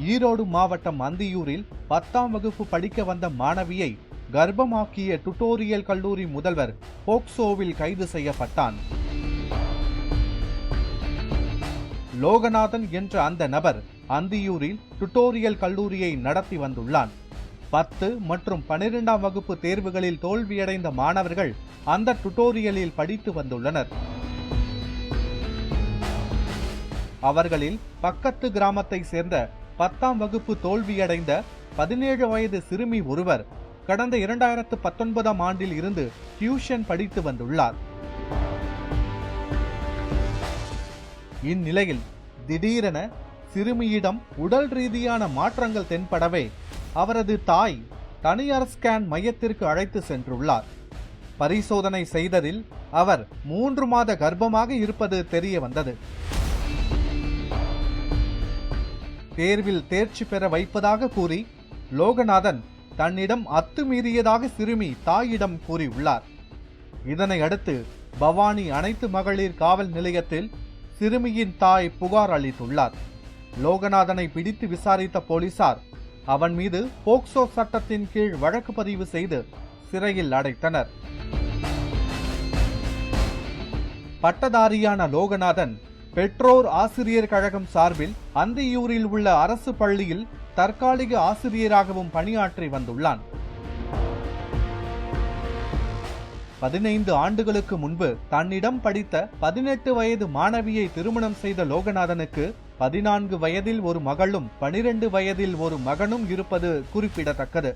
ஈரோடு மாவட்டம் அந்தியூரில் 10ஆம் வகுப்பு படிக்க வந்த மாணவியை கர்ப்பமாக்கிய டுட்டோரியல் கல்லூரி முதல்வர் போக்சோவில் கைது செய்யப்பட்டான். லோகநாதன் என்ற அந்த நபர் அந்தியூரில் டுட்டோரியல் கல்லூரியை நடத்தி வந்துள்ளான். 10 மற்றும் 12ஆம் வகுப்பு தேர்வுகளில் தோல்வியடைந்த மாணவர்கள் அந்த டுட்டோரியலில் படித்து வந்துள்ளனர். அவர்களில் பக்கத்து கிராமத்தை சேர்ந்த 10ஆம் வகுப்பு தோல்வியடைந்த 17 வயது சிறுமி ஒருவர் கடந்த 2019ஆம் ஆண்டில் இருந்து டியூஷன் படித்து வந்துள்ளார். இந்நிலையில் திடீரென சிறுமியிடம் உடல் ரீதியான மாற்றங்கள் தென்படவே அவரது தாய் தனியார் ஸ்கேன் மையத்திற்கு அழைத்து சென்றுள்ளார். பரிசோதனை செய்ததில் அவர் 3 மாத கர்ப்பமாக இருப்பது தெரிய வந்தது. தேர்வில் தேர்ச்சி பெற வைப்பதாக கூறி லோகநாதன் தன்னிடம் அத்துமீறியதாக சிறுமி தாயிடம் கூறியுள்ளார். இதனை அடுத்து பவானி அனைத்து மகளிர் காவல் நிலையத்தில் சிறுமியின் தாய் புகார் அளித்துள்ளார். லோகநாதனை பிடித்து விசாரித்த போலீசார் அவன் மீது போக்சோ சட்டத்தின் கீழ் வழக்கு பதிவு செய்து சிறையில் அடைத்தனர். பட்டதாரியான லோகநாதன் பெற்றோர் ஆசிரியர் கழகம் சார்பில் அந்தியூரில் உள்ள அரசு பள்ளியில் தற்காலிக ஆசிரியராகவும் பணியாற்றி வந்துள்ளான். 15 ஆண்டுகளுக்கு முன்பு தன்னிடம் படித்த 18 வயது மாணவியை திருமணம் செய்த லோகநாதனுக்கு 14 வயதில் ஒரு மகளும் 12 வயதில் ஒரு மகனும் இருப்பது குறிப்பிடத்தக்கது.